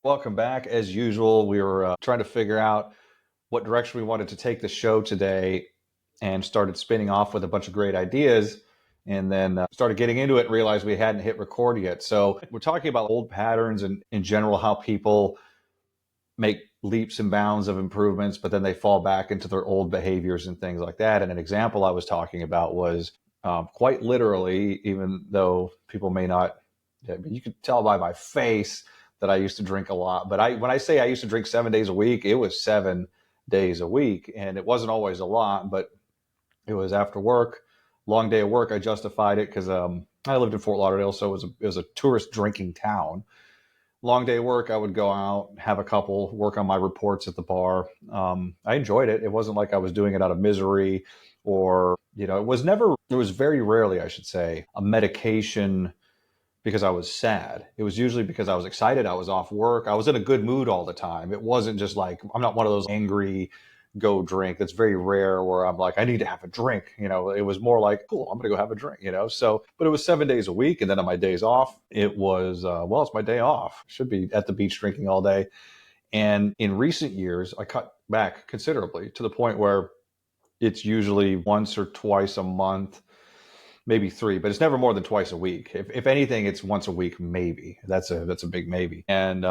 Welcome back. As usual, we were trying to figure out what direction we wanted to take the show today and started spinning off with a bunch of great ideas and then started getting into it and realized we hadn't hit record yet. So we're talking about old patterns and in general how people make leaps and bounds of improvements, but then they fall back into their old behaviors and things like that. And an example I was talking about was quite literally, even though people may not, you could tell by my face that I used to drink a lot. But when I say I used to drink 7 days a week, it was 7 days a week. And it wasn't always a lot, but it was after work, long day of work. I justified it because I lived in Fort Lauderdale, so it was a tourist drinking town. Long day of work, I would go out, have a couple, work on my reports at the bar. I enjoyed it. It wasn't like I was doing it out of misery or, it was very rarely, I should say, a medication because I was sad. It was usually because I was excited. I was off work. I was in a good mood all the time. It wasn't just like, I'm not one of those angry go drink. That's very rare where I'm like, I need to have a drink. It was more like, cool, I'm going to go have a drink. So, but it was 7 days a week. And then on my days off, it was, well, it's my day off. Should be at the beach drinking all day. And in recent years, I cut back considerably to the point where it's usually once or twice a month, maybe three, but it's never more than twice a week. If anything, it's once a week, maybe. That's a big maybe. And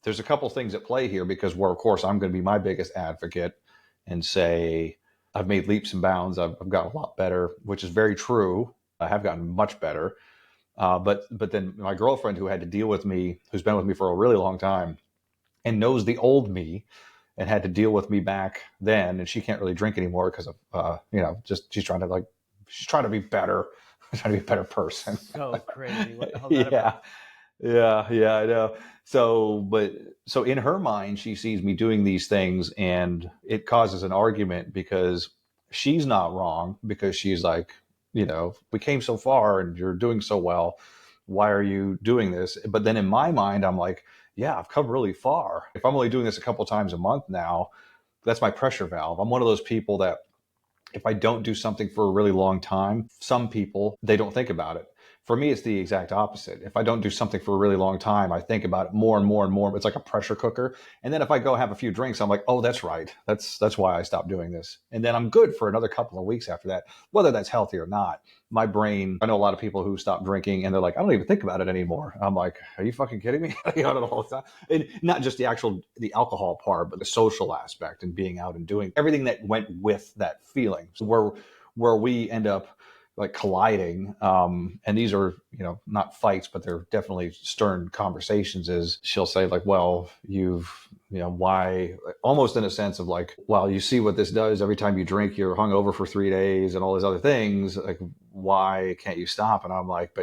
there's a couple things at play here because where, of course, I'm going to be my biggest advocate and say I've made leaps and bounds. I've gotten a lot better, which is very true. I have gotten much better. But then my girlfriend, who had to deal with me, who's been with me for a really long time, and knows the old me, and had to deal with me back then, and she can't really drink anymore because of just she's trying to be better, trying to be a better person. So crazy. What the hell's that Yeah, about? yeah, I know. So in her mind, she sees me doing these things, and it causes an argument because she's not wrong because she's like, we came so far, and you're doing so well. Why are you doing this? But then in my mind, I'm like, yeah, I've come really far. If I'm only doing this a couple times a month now, that's my pressure valve. I'm one of those people that if I don't do something for a really long time, some people, they don't think about it. For me, it's the exact opposite. If I don't do something for a really long time, I think about it more and more and more. It's like a pressure cooker. And then if I go have a few drinks, I'm like, oh, that's right. That's why I stopped doing this. And then I'm good for another couple of weeks after that, whether that's healthy or not. My brain, I know a lot of people who stop drinking and they're like, I don't even think about it anymore. I'm like, are you fucking kidding me? I don't know all the time. And not just the alcohol part, but the social aspect and being out and doing everything that went with that feeling. So where we end up like colliding, and these are not fights, but they're definitely stern conversations. Is she'll say like, well, why, almost in a sense of like, well, you see what this does every time you drink, you're hungover for 3 days and all these other things. Like, why can't you stop? And I'm like,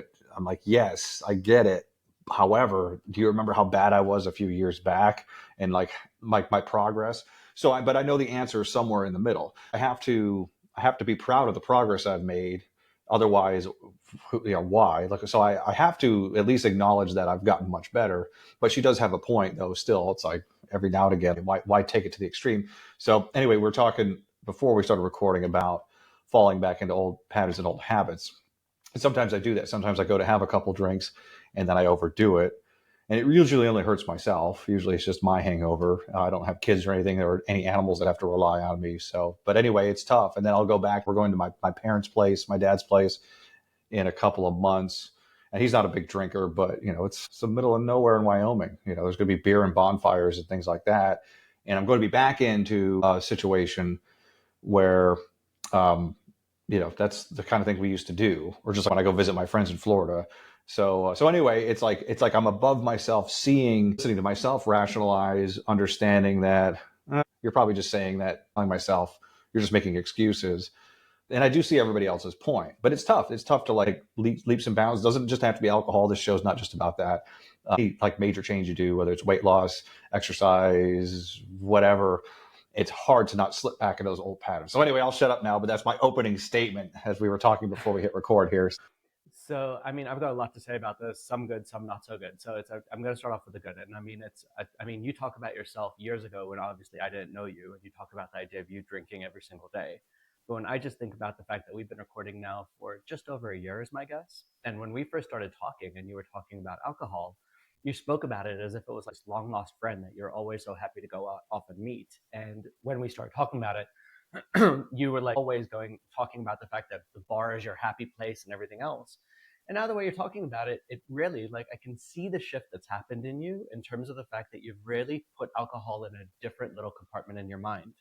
yes, I get it. However, do you remember how bad I was a few years back and like my progress? But I know the answer is somewhere in the middle. I have to be proud of the progress I've made. Otherwise, why? Like, so I have to at least acknowledge that I've gotten much better. But she does have a point, though. Still, it's like every now and again, why take it to the extreme? So anyway, we're talking before we started recording about falling back into old patterns and old habits. And sometimes I do that. Sometimes I go to have a couple drinks and then I overdo it. And it usually only hurts myself. Usually it's just my hangover. I don't have kids or anything or any animals that have to rely on me. So, but anyway, it's tough. And then I'll go back. We're going to my parents' place, my dad's place in a couple of months. And he's not a big drinker, but it's the middle of nowhere in Wyoming. There's going to be beer and bonfires and things like that. And I'm going to be back into a situation where, um, that's the kind of thing we used to do, or just like when I go visit my friends in Florida. So anyway, it's like I'm above myself, listening to myself rationalize, understanding that you're probably just saying that, telling myself you're just making excuses. And I do see everybody else's point, but it's tough. It's tough to like leaps and bounds. It doesn't just have to be alcohol. This show's not just about that. Like major change you do, whether it's weight loss, exercise, whatever, it's hard to not slip back into those old patterns. So anyway, I'll shut up now, but that's my opening statement as we were talking before we hit record here. So, I mean, I've got a lot to say about this. Some good, some not so good. So, I'm going to start off with the good. And I mean, I mean, you talk about yourself years ago when obviously I didn't know you, and you talk about the idea of you drinking every single day. But when I just think about the fact that we've been recording now for just over a year, is my guess. And when we first started talking, and you were talking about alcohol, you spoke about it as if it was like this long lost friend that you're always so happy to go out, off and meet. And when we started talking about it, you were like always talking about the fact that the bar is your happy place and everything else. And now the way you're talking about it, it really, like, I can see the shift that's happened in you in terms of the fact that you've really put alcohol in a different little compartment in your mind.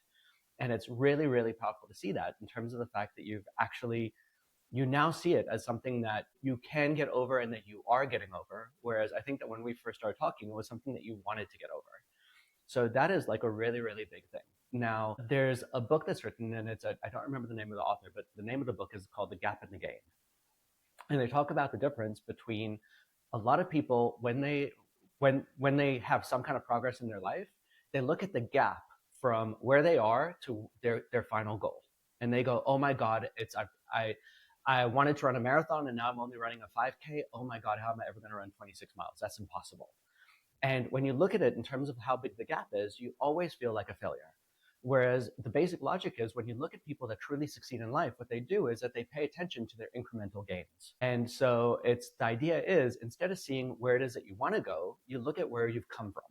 And it's really, really powerful to see that in terms of the fact that you now see it as something that you can get over and that you are getting over. Whereas I think that when we first started talking, it was something that you wanted to get over. So that is like a really, really big thing. Now, there's a book that's written, and I don't remember the name of the author, but the name of the book is called The Gap in the Gain. And they talk about the difference between a lot of people when they have some kind of progress in their life, they look at the gap from where they are to their final goal. And they go, oh my God, I wanted to run a marathon and now I'm only running a 5K. Oh my God, how am I ever going to run 26 miles? That's impossible. And when you look at it in terms of how big the gap is, you always feel like a failure. Whereas the basic logic is when you look at people that truly succeed in life, what they do is that they pay attention to their incremental gains. And so the idea is instead of seeing where it is that you want to go, you look at where you've come from.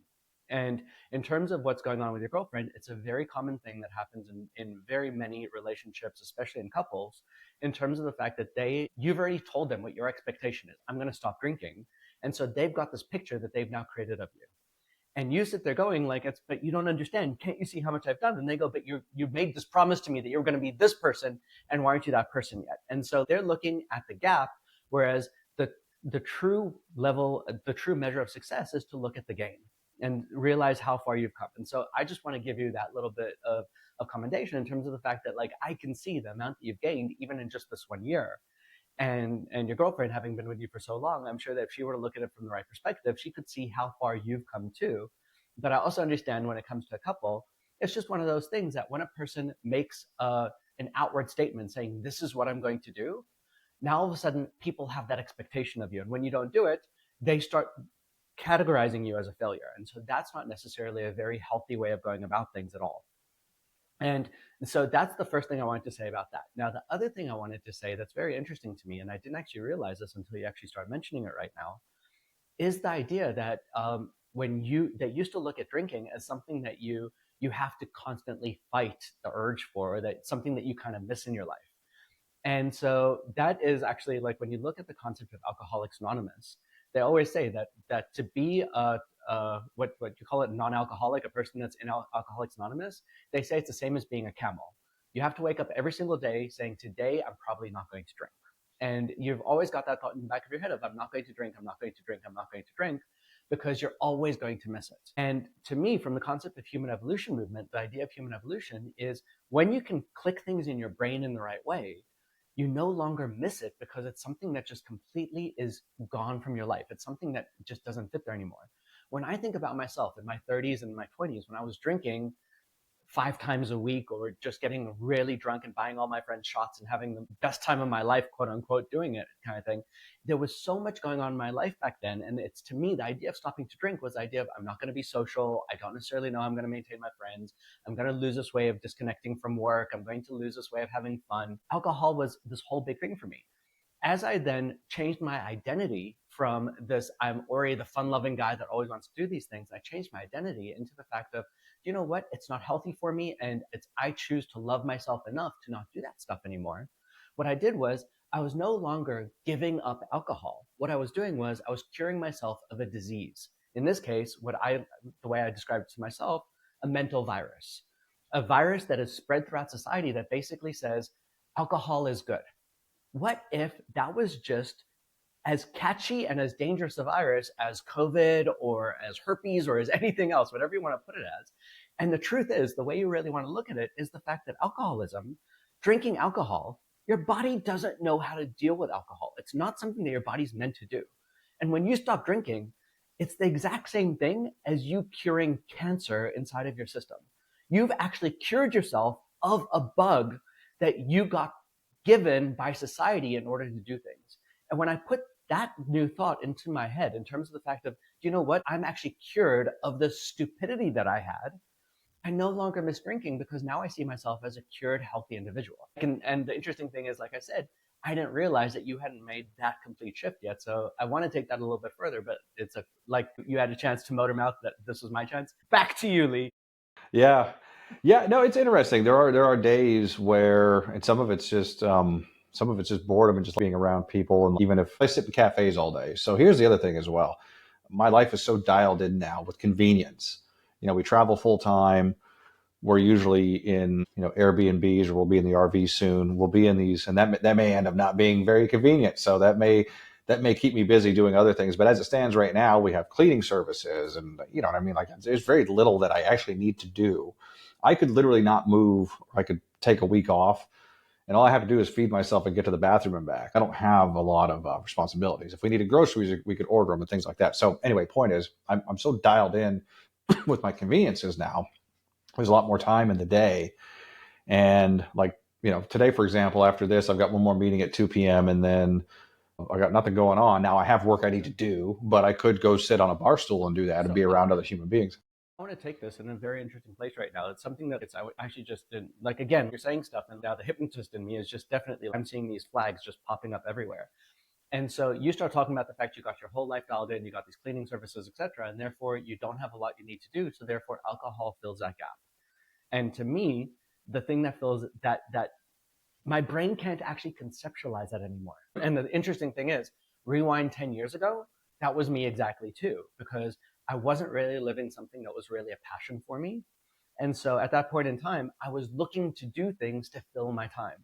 And in terms of what's going on with your girlfriend, it's a very common thing that happens in very many relationships, especially in couples, in terms of the fact that you've already told them what your expectation is. I'm going to stop drinking. And so they've got this picture that they've now created of you. And you sit there going like, but you don't understand. Can't you see how much I've done? And they go, but you made this promise to me that you're going to be this person. And why aren't you that person yet? And so they're looking at the gap, whereas the true measure of success is to look at the gain and realize how far you've come. And so I just want to give you that little bit of commendation in terms of the fact that, like, I can see the amount that you've gained even in just this 1 year. And your girlfriend having been with you for so long, I'm sure that if she were to look at it from the right perspective, she could see how far you've come too. But I also understand when it comes to a couple, it's just one of those things that when a person makes an outward statement saying, this is what I'm going to do, now all of a sudden people have that expectation of you. And when you don't do it, they start categorizing you as a failure. And so that's not necessarily a very healthy way of going about things at all. And so that's the first thing I wanted to say about that. Now, the other thing I wanted to say that's very interesting to me, and I didn't actually realize this until you actually start mentioning it right now, is the idea that that used to look at drinking as something that you have to constantly fight the urge for, or that something that you kind of miss in your life. And so that is actually, like, when you look at the concept of Alcoholics Anonymous, they always say that to be what you call it, non-alcoholic, a person that's in Alcoholics Anonymous, they say it's the same as being a camel. You have to wake up every single day saying, today I'm probably not going to drink. And you've always got that thought in the back of your head of, I'm not going to drink, I'm not going to drink, I'm not going to drink, because you're always going to miss it. And to me, from the concept of human evolution movement, the idea of human evolution is when you can click things in your brain in the right way, you no longer miss it because it's something that just completely is gone from your life. It's something that just doesn't fit there anymore. When I think about myself in my 30s and my 20s, when I was drinking 5 times a week or just getting really drunk and buying all my friends shots and having the best time of my life, quote unquote, doing it kind of thing, there was so much going on in my life back then. And it's, to me, the idea of stopping to drink was the idea of, I'm not going to be social. I don't necessarily know I'm going to maintain my friends. I'm going to lose this way of disconnecting from work. I'm going to lose this way of having fun. Alcohol was this whole big thing for me. As I then changed my identity from this, I'm Ori, the fun-loving guy that always wants to do these things, I changed my identity into the fact of, you know what, it's not healthy for me, and I choose to love myself enough to not do that stuff anymore. What I did was, I was no longer giving up alcohol. What I was doing was, I was curing myself of a disease. In this case, the way I described it to myself, a mental virus. A virus that is spread throughout society that basically says, alcohol is good. What if that was just as catchy and as dangerous a virus as COVID or as herpes or as anything else, whatever you want to put it as? And the truth is, the way you really want to look at it is the fact that alcoholism, drinking alcohol, your body doesn't know how to deal with alcohol. It's not something that your body's meant to do. And when you stop drinking, it's the exact same thing as you curing cancer inside of your system. You've actually cured yourself of a bug that you got given by society in order to do things. And when I put that new thought into my head in terms of the fact of, you know what, I'm actually cured of the stupidity that I had, I no longer miss drinking because now I see myself as a cured, healthy individual. And the interesting thing is, like I said, I didn't realize that you hadn't made that complete shift yet. So I want to take that a little bit further, but it's a like you had a chance to motor mouth that this was my chance. Back to you, Lee. Yeah. Yeah, no, it's interesting. There are days where, and some of it's just boredom and just being around people. And even if I sit in cafes all day. So here's the other thing as well. My life is so dialed in now with convenience. We travel full time. We're usually in, Airbnbs, or we'll be in the RV soon. We'll be in these, and that may end up not being very convenient. So that may keep me busy doing other things. But as it stands right now, we have cleaning services, and you know what I mean. Like, there's very little that I actually need to do. I could literally not move. Or I could take a week off, and all I have to do is feed myself and get to the bathroom and back. I don't have a lot of responsibilities. If we needed groceries, we could order them and things like that. So anyway, point is, I'm so dialed in with my conveniences now. There's a lot more time in the day. And like, today, for example, after this, I've got one more meeting at 2 p.m. and then I got nothing going on. Now I have work I need to do, but I could go sit on a bar stool and do that and be around other human beings. I want to take this in a very interesting place right now. It's something that I actually just didn't like. Again, you're saying stuff, and now the hypnotist in me is just definitely, I'm seeing these flags just popping up everywhere. And so you start talking about the fact you got your whole life dialed in, you got these cleaning services, etc., and therefore you don't have a lot you need to do. So therefore, alcohol fills that gap. And to me, the thing that fills that my brain can't actually conceptualize that anymore. And the interesting thing is, rewind 10 years ago, that was me exactly too, because I wasn't really living something that was really a passion for me. And so at that point in time, I was looking to do things to fill my time.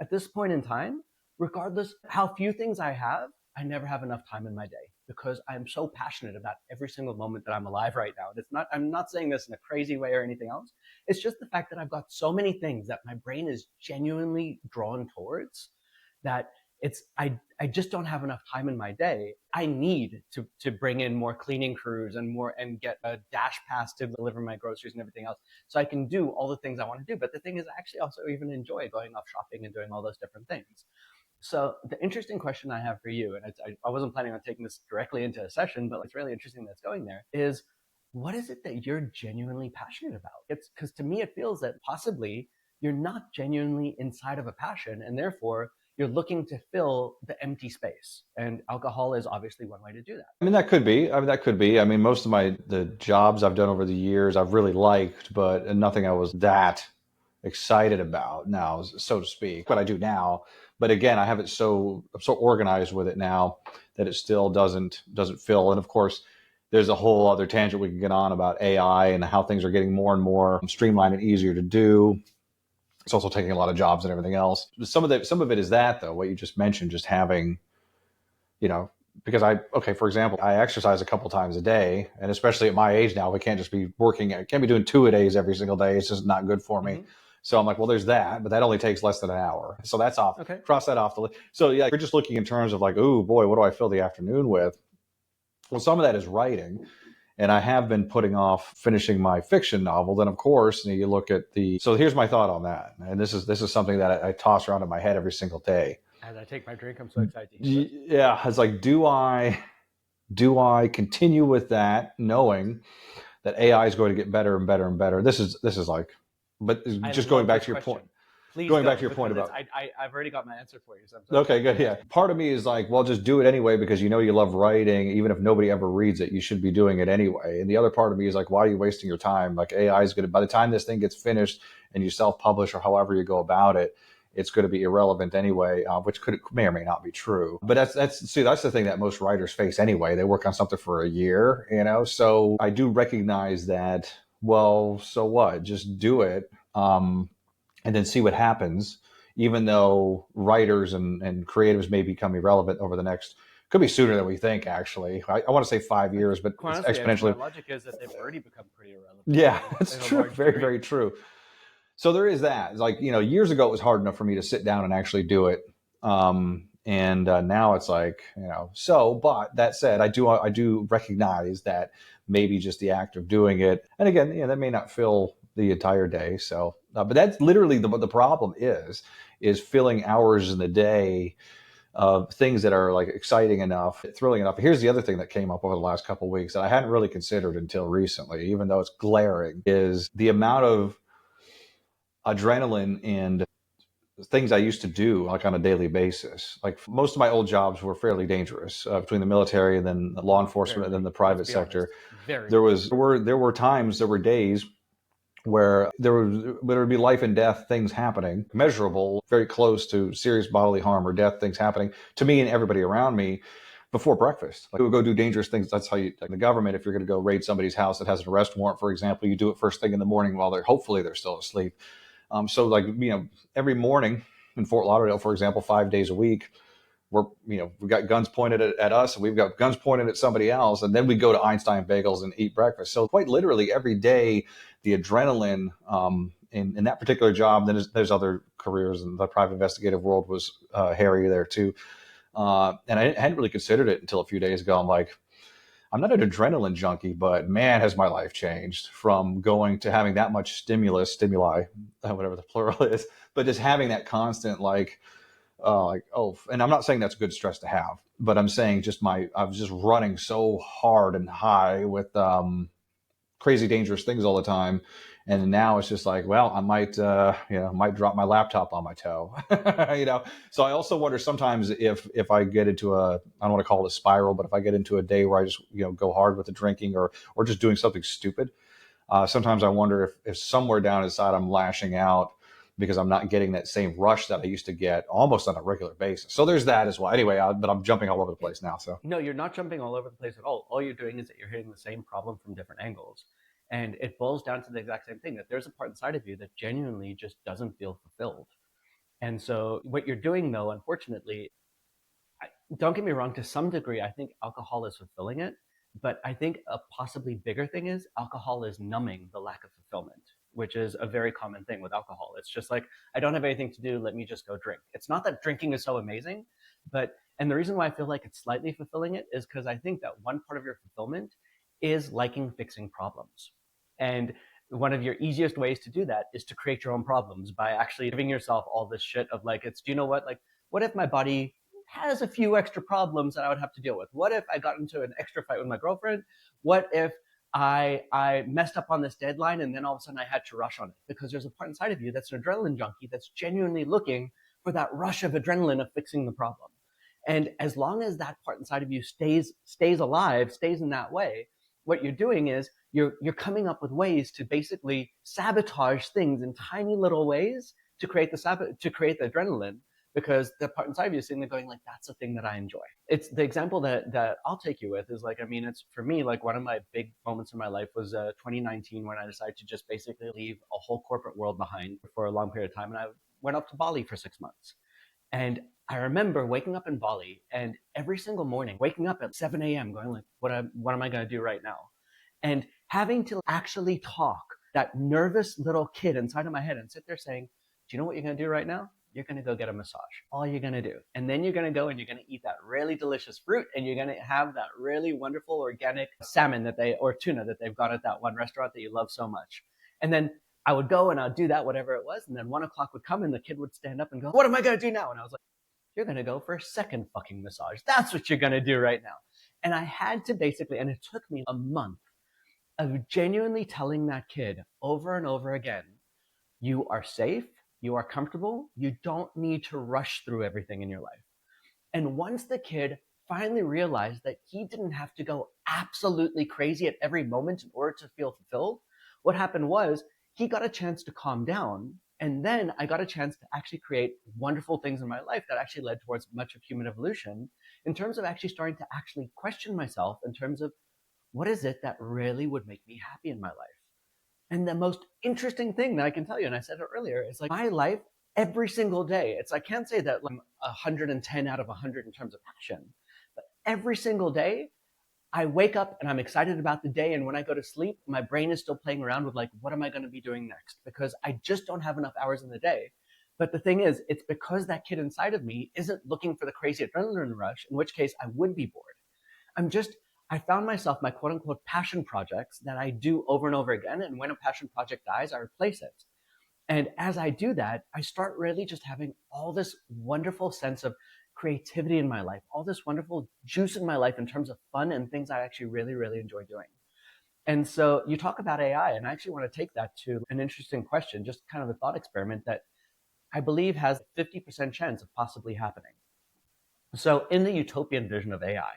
At this point in time, regardless how few things I have, I never have enough time in my day because I'm so passionate about every single moment that I'm alive right now. I'm not saying this in a crazy way or anything else. It's just the fact that I've got so many things that my brain is genuinely drawn towards that I just don't have enough time in my day. I need to bring in more cleaning crews and get a dash pass to deliver my groceries and everything else, so I can do all the things I want to do. But the thing is, I actually also even enjoy going off shopping and doing all those different things. So the interesting question I have for you, and I wasn't planning on taking this directly into a session, but it's really interesting that it's going there, is what is it that you're genuinely passionate about? It's because to me, it feels that possibly you're not genuinely inside of a passion, and therefore you're looking to fill the empty space. And alcohol is obviously one way to do that. I mean, that could be. I mean, most of the jobs I've done over the years, I've really liked, but nothing I was that excited about now, so to speak. What I do now, but again, I have it I'm so organized with it now that it still doesn't fill. And of course, there's a whole other tangent we can get on about AI and how things are getting more and more streamlined and easier to do. It's also taking a lot of jobs and everything else. Some of it is that, though, what you just mentioned, just having, you know, because okay, for example, I exercise a couple times a day, and especially at my age now, we can't just be working. I can't be doing 2-a-days every single day. It's just not good for me. Mm-hmm. So I'm like, well, there's that, but that only takes less than an hour. So that's off. Okay. Cross that off the list. So yeah, you're just looking in terms of like, oh boy, what do I fill the afternoon with? Well, some of that is writing. And I have been putting off finishing my fiction novel. Then, of course, you look at so here's my thought on that. And this is something that I toss around in my head every single day. As I take my drink, I'm so excited to hear it. Yeah, it's like, do I continue with that, knowing that AI is going to get better and better and better? This is like, but just going back to your point. Please going back to your point about I've already got my answer for you. So okay, good. Yeah. Part of me is like, well, just do it anyway because you know you love writing. Even if nobody ever reads it, you should be doing it anyway. And the other part of me is like, why are you wasting your time? Like AI is going to, by the time this thing gets finished and you self-publish or however you go about it, it's going to be irrelevant anyway, which may or may not be true. But that's the thing that most writers face anyway. They work on something for a year, So I do recognize that. Well, so what? Just do it. And then see what happens, even though writers and creatives may become irrelevant over the next, could be sooner than we think, actually. I want to say 5 years, but honestly, exponentially. My logic is that they've already become pretty irrelevant. Yeah, that's true. Very, very true. So there is that. It's like, years ago, it was hard enough for me to sit down and actually do it. And now it's like, but that said, I do recognize that maybe just the act of doing it. And again, that may not fill the entire day. So, but that's literally the problem is filling hours in the day of things that are like exciting enough, thrilling enough. Here's the other thing that came up over the last couple of weeks that I hadn't really considered until recently, even though it's glaring, is the amount of adrenaline and things I used to do like on a daily basis. Like most of my old jobs were fairly dangerous, between the military and then the law enforcement and then Very. the Let's private be honest. sector. Very. There were times, there were days where there would be life and death things happening, measurable, very close to serious bodily harm or death things happening to me and everybody around me before breakfast. Like we would go do dangerous things. That's how you, like the government, if you're going to go raid somebody's house that has an arrest warrant, for example, you do it first thing in the morning while hopefully they're still asleep. So like, every morning in Fort Lauderdale, for example, 5 days a week, we've got guns pointed at us, and we've got guns pointed at somebody else, and then we go to Einstein Bagels and eat breakfast. So quite literally every day, the adrenaline in that particular job. Then there's other careers, and the private investigative world was hairy there too. And I hadn't really considered it until a few days ago. I'm like, I'm not an adrenaline junkie, but man, has my life changed from going to having that much stimuli, whatever the plural is, but just having that constant and I'm not saying that's good stress to have, but I'm saying I was just running so hard and high with crazy dangerous things all the time. And now it's just like, well, I might drop my laptop on my toe. So I also wonder sometimes if I get into I don't want to call it a spiral, but if I get into a day where I just go hard with the drinking or just doing something stupid, sometimes I wonder if somewhere down inside I'm lashing out because I'm not getting that same rush that I used to get almost on a regular basis. So there's that as well. Anyway, but I'm jumping all over the place now. So No, you're not jumping all over the place at all. All you're doing is that you're hitting the same problem from different angles. And it boils down to the exact same thing, that there's a part inside of you that genuinely just doesn't feel fulfilled. And so what you're doing, though, unfortunately, don't get me wrong, to some degree, I think alcohol is fulfilling it. But I think a possibly bigger thing is alcohol is numbing the lack of fulfillment, which is a very common thing with alcohol. It's just like, I don't have anything to do. Let me just go drink. It's not that drinking is so amazing, and the reason why I feel like it's slightly fulfilling it is because I think that one part of your fulfillment is liking fixing problems. And one of your easiest ways to do that is to create your own problems by actually giving yourself all this shit of like, do you know what? Like, what if my body has a few extra problems that I would have to deal with? What if I got into an extra fight with my girlfriend? What if I messed up on this deadline and then all of a sudden I had to rush on it? Because there's a part inside of you that's an adrenaline junkie that's genuinely looking for that rush of adrenaline of fixing the problem. And as long as that part inside of you stays alive, stays in that way, what you're doing is you're coming up with ways to basically sabotage things in tiny little ways to create the adrenaline, because the part inside of you is sitting there going like, that's the thing that I enjoy. It's the example that I'll take you with is like, I mean, it's for me, like one of my big moments in my life was 2019 when I decided to just basically leave a whole corporate world behind for a long period of time. And I went up to Bali for 6 months. And I remember waking up in Bali and every single morning waking up at 7 a.m. going like, what am I going to do right now? And having to actually talk that nervous little kid inside of my head and sit there saying, do you know what you're going to do right now? You're going to go get a massage. All you're going to do. And then you're going to go and you're going to eat that really delicious fruit, and you're going to have that really wonderful organic salmon or tuna that they've got at that one restaurant that you love so much. And then I would go and I'd do that, whatever it was. And then 1 o'clock would come and the kid would stand up and go, what am I going to do now? And I was like, you're going to go for a second fucking massage. That's what you're going to do right now. And I had to basically, and it took me a month of genuinely telling that kid over and over again, you are safe, you are comfortable, you don't need to rush through everything in your life. And once the kid finally realized that he didn't have to go absolutely crazy at every moment in order to feel fulfilled, what happened was he got a chance to calm down. And then I got a chance to actually create wonderful things in my life that actually led towards much of human evolution in terms of actually starting to actually question myself in terms of what is it that really would make me happy in my life. And the most interesting thing that I can tell you, and I said it earlier, is like my life every single day. I can't say that I'm 110 out of 100 in terms of passion, but every single day I wake up and I'm excited about the day. And when I go to sleep, my brain is still playing around with like, what am I going to be doing next? Because I just don't have enough hours in the day. But the thing is, it's because that kid inside of me isn't looking for the crazy adrenaline rush, in which case I would be bored. I found myself my quote unquote passion projects that I do over and over again. And when a passion project dies, I replace it. And as I do that, I start really just having all this wonderful sense of creativity in my life, all this wonderful juice in my life in terms of fun and things I actually really, really enjoy doing. And so you talk about AI, and I actually want to take that to an interesting question, just kind of a thought experiment that I believe has a 50% chance of possibly happening. So in the utopian vision of AI,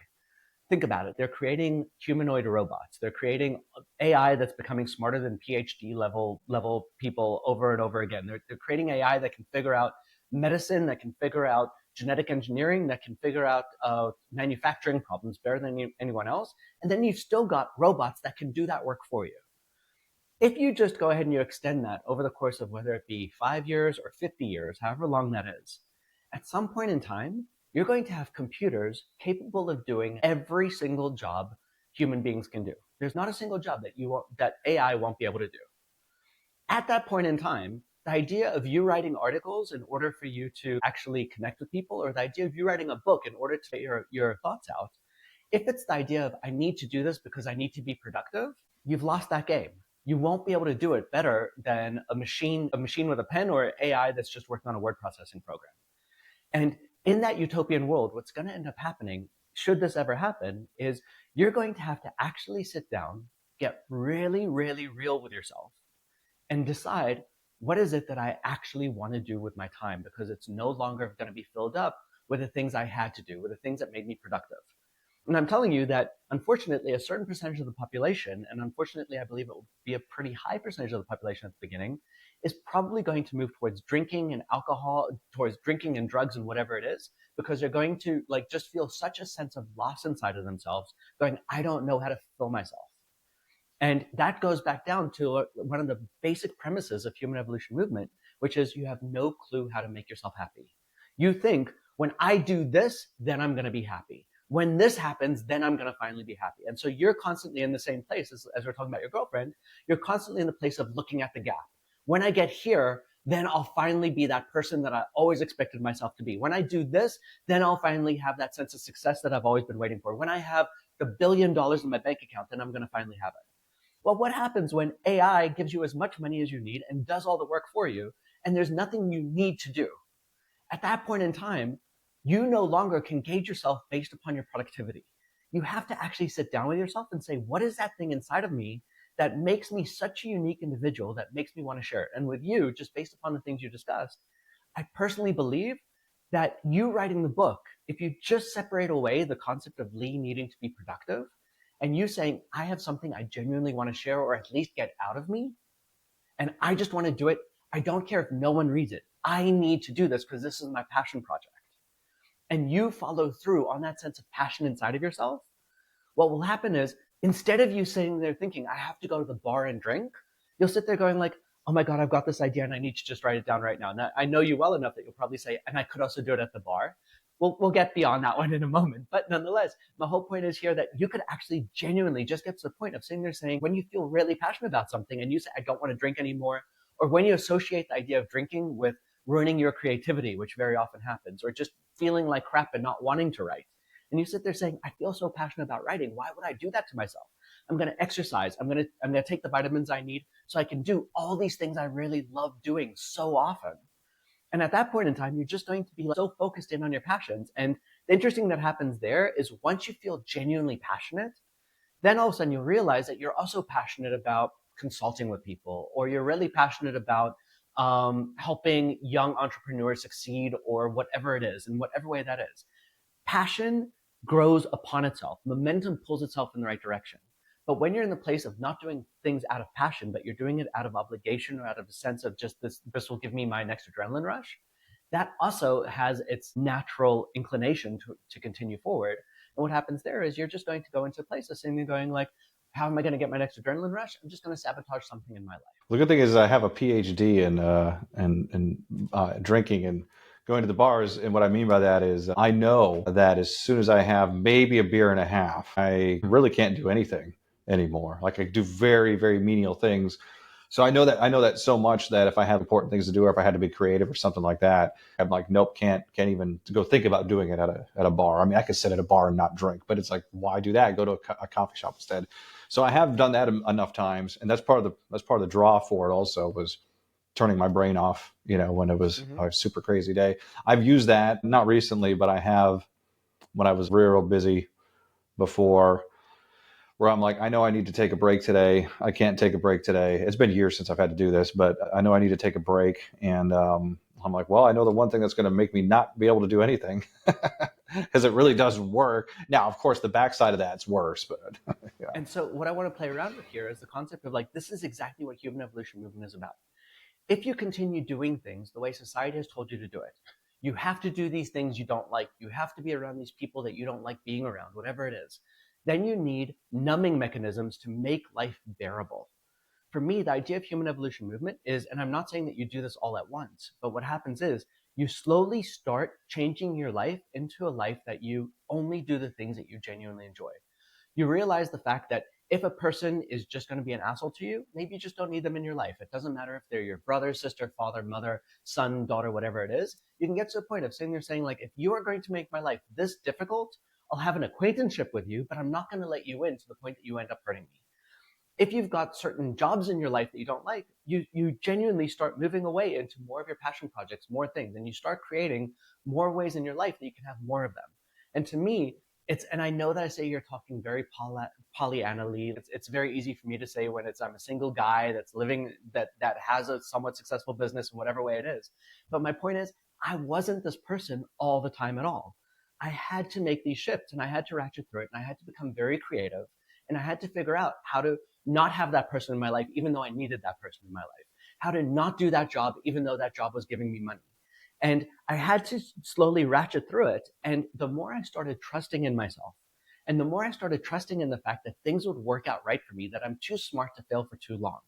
think about it. They're creating humanoid robots. They're creating AI that's becoming smarter than PhD level people over and over again. They're creating AI that can figure out medicine, that can figure out genetic engineering, that can figure out manufacturing problems better than anyone else. And then you've still got robots that can do that work for you. If you just go ahead and you extend that over the course of whether it be 5 years or 50 years, however long that is, at some point in time, you're going to have computers capable of doing every single job human beings can do. There's not a single job that AI won't be able to do. At that point in time, the idea of you writing articles in order for you to actually connect with people, or the idea of you writing a book in order to get your thoughts out, if it's the idea of I need to do this because I need to be productive, you've lost that game. You won't be able to do it better than a machine with a pen or AI that's just working on a word processing program. And in that utopian world, what's going to end up happening, should this ever happen, is you're going to have to actually sit down, get really, really real with yourself, and decide what is it that I actually want to do with my time, because it's no longer going to be filled up with the things I had to do, with the things that made me productive. And I'm telling you that, unfortunately, a certain percentage of the population, and unfortunately, I believe it will be a pretty high percentage of the population at the beginning, is probably going to move towards drinking and alcohol, towards drinking and drugs and whatever it is, because they're going to just feel such a sense of loss inside of themselves, going, I don't know how to fulfill myself. And that goes back down to one of the basic premises of human evolution movement, which is you have no clue how to make yourself happy. You think, when I do this, then I'm going to be happy. When this happens, then I'm going to finally be happy. And so you're constantly in the same place as we're talking about your girlfriend. You're constantly in the place of looking at the gap. When I get here, then I'll finally be that person that I always expected myself to be. When I do this, then I'll finally have that sense of success that I've always been waiting for. When I have the $1 billion in my bank account, then I'm going to finally have it. Well, what happens when AI gives you as much money as you need and does all the work for you, and there's nothing you need to do? At that point in time, you no longer can gauge yourself based upon your productivity. You have to actually sit down with yourself and say, what is that thing inside of me that makes me such a unique individual, that makes me want to share it? And with you, just based upon the things you discussed, I personally believe that you writing the book, if you just separate away the concept of Lee needing to be productive, and you saying, I have something I genuinely want to share or at least get out of me, and I just want to do it. I don't care if no one reads it. I need to do this because this is my passion project. And you follow through on that sense of passion inside of yourself. What will happen is, instead of you sitting there thinking, I have to go to the bar and drink, you'll sit there going like, oh my God, I've got this idea and I need to just write it down right now. Now, I know you well enough that you'll probably say, and I could also do it at the bar. We'll get beyond that one in a moment. But nonetheless, my whole point is here that you could actually genuinely just get to the point of sitting there saying, when you feel really passionate about something and you say, I don't want to drink anymore, or when you associate the idea of drinking with ruining your creativity, which very often happens, or just feeling like crap and not wanting to write. And you sit there saying, I feel so passionate about writing. Why would I do that to myself? I'm going to exercise. I'm going to take the vitamins I need so I can do all these things I really love doing so often. And at that point in time, you're just going to be so focused in on your passions. And the interesting thing that happens there is, once you feel genuinely passionate, then all of a sudden you'll realize that you're also passionate about consulting with people, or you're really passionate about helping young entrepreneurs succeed, or whatever it is, in whatever way that is. Passion grows upon itself. Momentum pulls itself in the right direction. But when you're in the place of not doing things out of passion, but you're doing it out of obligation or out of a sense of just this will give me my next adrenaline rush, that also has its natural inclination to continue forward. And what happens there is you're just going to go into a place of sitting there going like, how am I going to get my next adrenaline rush? I'm just going to sabotage something in my life. The good thing is I have a PhD in drinking and going to the bars. And what I mean by that is I know that as soon as I have maybe a beer and a half, I really can't do anything anymore. Like, I do very, very menial things. So I know that so much that if I have important things to do, or if I had to be creative or something like that, I'm like, nope, can't even go think about doing it at a bar. I mean, I could sit at a bar and not drink, but it's like, why do that? Go to a coffee shop instead. So I have done that enough times, and that's part of the draw for it. Also, was turning my brain off, when it was a super crazy day. I've used that, not recently, but I have when I was real busy before, where I'm like, I know I need to take a break today. I can't take a break today. It's been years since I've had to do this, but I know I need to take a break. And I'm like, well, I know the one thing that's going to make me not be able to do anything because it really doesn't work. Now, of course, the backside of that's worse, but yeah. And so what I want to play around with here is the concept of like, this is exactly what human evolution movement is about. If you continue doing things the way society has told you to do it, you have to do these things you don't like. You have to be around these people that you don't like being around, whatever it is. Then you need numbing mechanisms to make life bearable. For me, the idea of human evolution movement is, and I'm not saying that you do this all at once, but what happens is you slowly start changing your life into a life that you only do the things that you genuinely enjoy. You realize the fact that if a person is just going to be an asshole to you, maybe you just don't need them in your life. It doesn't matter if they're your brother, sister, father, mother, son, daughter, whatever it is. You can get to a point of sitting there saying, like, if you are going to make my life this difficult, I'll have an acquaintanceship with you, but I'm not going to let you in to the point that you end up hurting me. If you've got certain jobs in your life that you don't like, you genuinely start moving away into more of your passion projects, more things, and you start creating more ways in your life that you can have more of them. And to me, and I know that I say you're talking very Pollyanna-ly. It's very easy for me to say when I'm a single guy that's living, that has a somewhat successful business in whatever way it is. But my point is, I wasn't this person all the time at all. I had to make these shifts, and I had to ratchet through it, and I had to become very creative, and I had to figure out how to not have that person in my life, even though I needed that person in my life. How to not do that job, even though that job was giving me money. And I had to slowly ratchet through it. And the more I started trusting in myself, and the more I started trusting in the fact that things would work out right for me, that I'm too smart to fail for too long,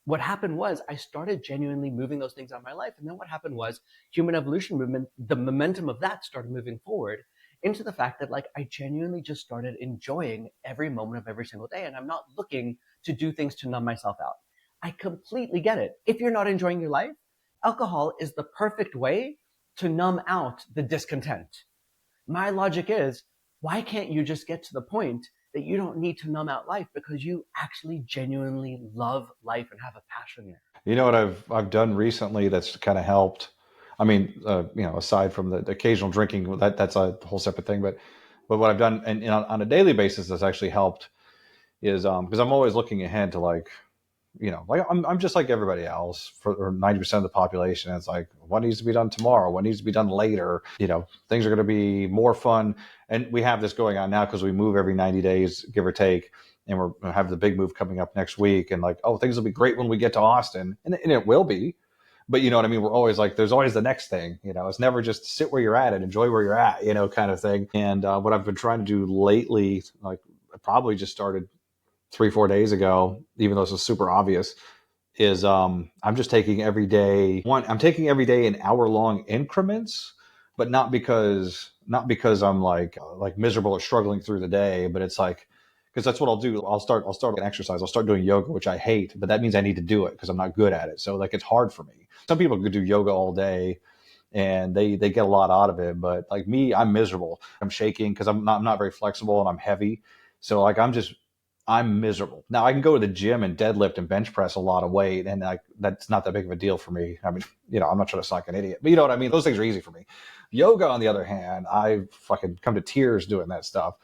what happened was I started genuinely moving those things out of my life. And then what happened was human evolution movement, the momentum of that started moving forward into the fact that like I genuinely just started enjoying every moment of every single day. And I'm not looking to do things to numb myself out. I completely get it. If you're not enjoying your life, alcohol is the perfect way to numb out the discontent. My logic is, why can't you just get to the point that you don't need to numb out life because you actually genuinely love life and have a passion there? You know what I've done recently that's kind of helped. I mean, aside from the occasional drinking, that's a whole separate thing. But what I've done, and on a daily basis, that's actually helped is because I'm always looking ahead to like, like I'm just like everybody else for 90% of the population. It's like, what needs to be done tomorrow? What needs to be done later? Things are going to be more fun. And we have this going on now because we move every 90 days, give or take. And we're going to have the big move coming up next week. And like, oh, things will be great when we get to Austin. And it will be. But you know what I mean? We're always like, there's always the next thing. It's never just sit where you're at and enjoy where you're at, kind of thing. And what I've been trying to do lately, like I probably just started 3-4 days ago, even though this is super obvious, is I'm just taking every day I'm taking every day in hour-long increments, but not because I'm like miserable or struggling through the day, but it's like because that's what I'll do. I'll start an exercise. I'll start doing yoga, which I hate, but that means I need to do it because I'm not good at it. So like it's hard for me. Some people could do yoga all day and they get a lot out of it, but like me, I'm miserable. I'm shaking because I'm not very flexible and I'm heavy. So like I'm miserable. Now I can go to the gym and deadlift and bench press a lot of weight, and that's not that big of a deal for me. I mean, I'm not trying to sound like an idiot, but you know what I mean? Those things are easy for me. Yoga, on the other hand, I fucking come to tears doing that stuff.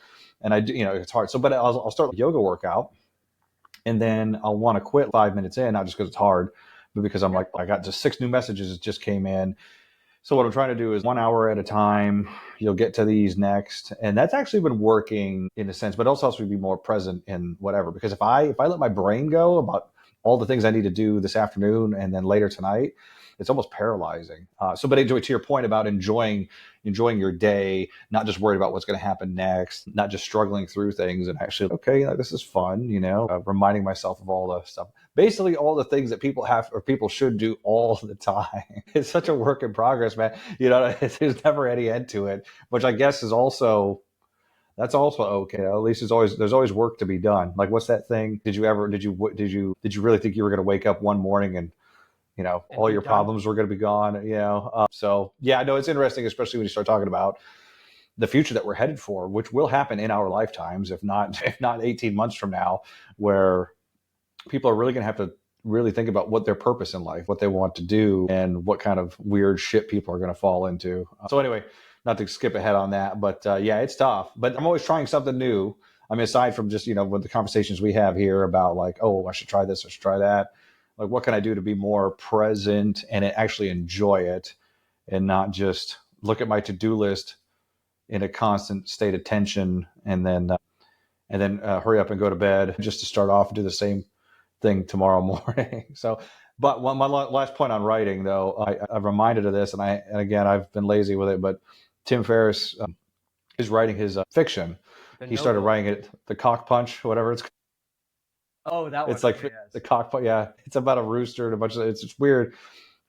And I do, it's hard. So, but I'll start a yoga workout and then I'll want to quit 5 minutes in, not just because it's hard, but because I'm like, I got just 6 new messages that just came in. So what I'm trying to do is 1 hour at a time. You'll get to these next. And that's actually been working in a sense, but also helps me be more present in whatever. Because if I let my brain go about all the things I need to do this afternoon and then later tonight, it's almost paralyzing. But to your point about enjoying your day, not just worried about what's going to happen next, not just struggling through things, and actually, okay, this is fun, reminding myself of all the stuff, basically all the things that people have or people should do all the time. It's such a work in progress, man. There's never any end to it, which I guess is also. That's also okay. At least there's always work to be done. Like, what's that thing? Did you really think you were going to wake up one morning and And all be your done. problems were going to be gone, so yeah, no, it's interesting, especially when you start talking about the future that we're headed for, which will happen in our lifetimes, if not 18 months from now, where people are really going to have to really think about what their purpose in life, what they want to do, and what kind of weird shit people are going to fall into. So anyway, not to skip ahead on that, but yeah, it's tough, but I'm always trying something new. I mean, aside from just, with the conversations we have here about like, oh, I should try this, I should try that. Like, what can I do to be more present and actually enjoy it, and not just look at my to-do list in a constant state of tension, and then hurry up and go to bed just to start off and do the same thing tomorrow morning. So, but my last point on writing, though, I'm reminded of this, and again, I've been lazy with it, but Tim Ferriss is writing his fiction. The He started Notebook. writing it, The Cock Punch, whatever it's. Oh, that one. It's like Okay, the yes. cock punch. Yeah, it's about a rooster and a bunch of. It's weird,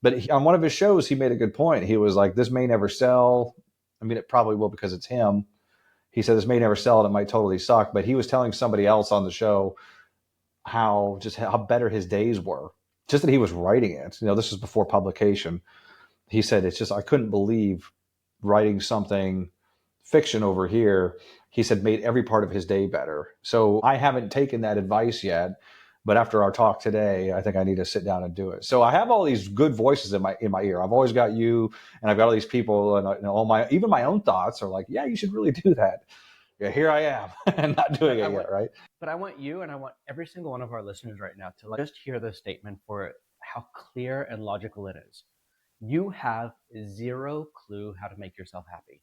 but on one of his shows, he made a good point. He was like, "This may never sell. I mean, it probably will because it's him." He said, "This may never sell, and it might totally suck." But he was telling somebody else on the show how better his days were, just that he was writing it. This was before publication. He said, "It's just I couldn't believe writing something fiction over here." He said made every part of his day better. So I haven't taken that advice yet, but after our talk today, I think I need to sit down and do it. So I have all these good voices in my ear. I've always got you, and I've got all these people, and all even my own thoughts are like, yeah, you should really do that. Yeah, here I am, and not doing But I it want, yet, right? but I want you and I want every single one of our listeners right now to just hear this statement for how clear and logical it is. You have zero clue how to make yourself happy.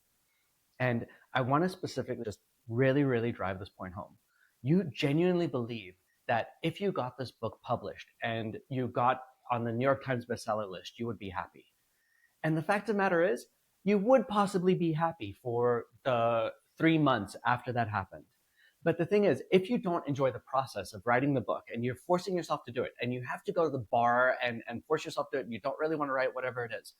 And I want to specifically just really, really drive this point home. You genuinely believe that if you got this book published and you got on the New York Times bestseller list, you would be happy. And the fact of the matter is, you would possibly be happy for the 3 months after that happened. But the thing is, if you don't enjoy the process of writing the book and you're forcing yourself to do it, and you have to go to the bar and force yourself to do it, and you don't really want to write whatever it is,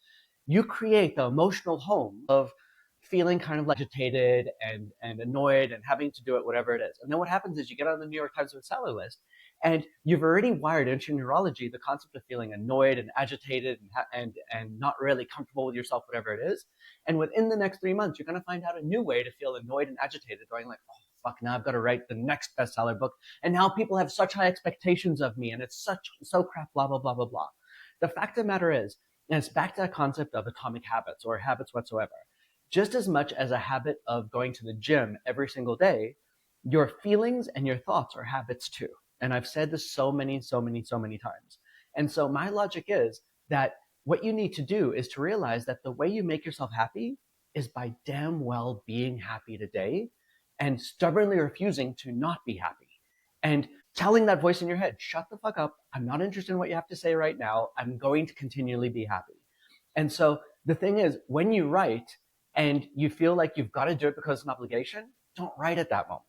you create the emotional home of feeling kind of like agitated and annoyed and having to do it, whatever it is. And then what happens is you get on the New York Times bestseller list, and you've already wired into your neurology the concept of feeling annoyed and agitated and not really comfortable with yourself, whatever it is. And within the next 3 months, you're going to find out a new way to feel annoyed and agitated, going like, oh, fuck, now I've got to write the next bestseller book. And now people have such high expectations of me, and it's so crap, blah, blah, blah, blah, blah. The fact of the matter is, and it's back to that concept of atomic habits or habits whatsoever. Just as much as a habit of going to the gym every single day, your feelings and your thoughts are habits too. And I've said this so many, so many, so many times. And so my logic is that what you need to do is to realize that the way you make yourself happy is by damn well being happy today and stubbornly refusing to not be happy. And telling that voice in your head, shut the fuck up. I'm not interested in what you have to say right now. I'm going to continually be happy. And so the thing is, when you write and you feel like you've got to do it because it's an obligation, don't write at that moment.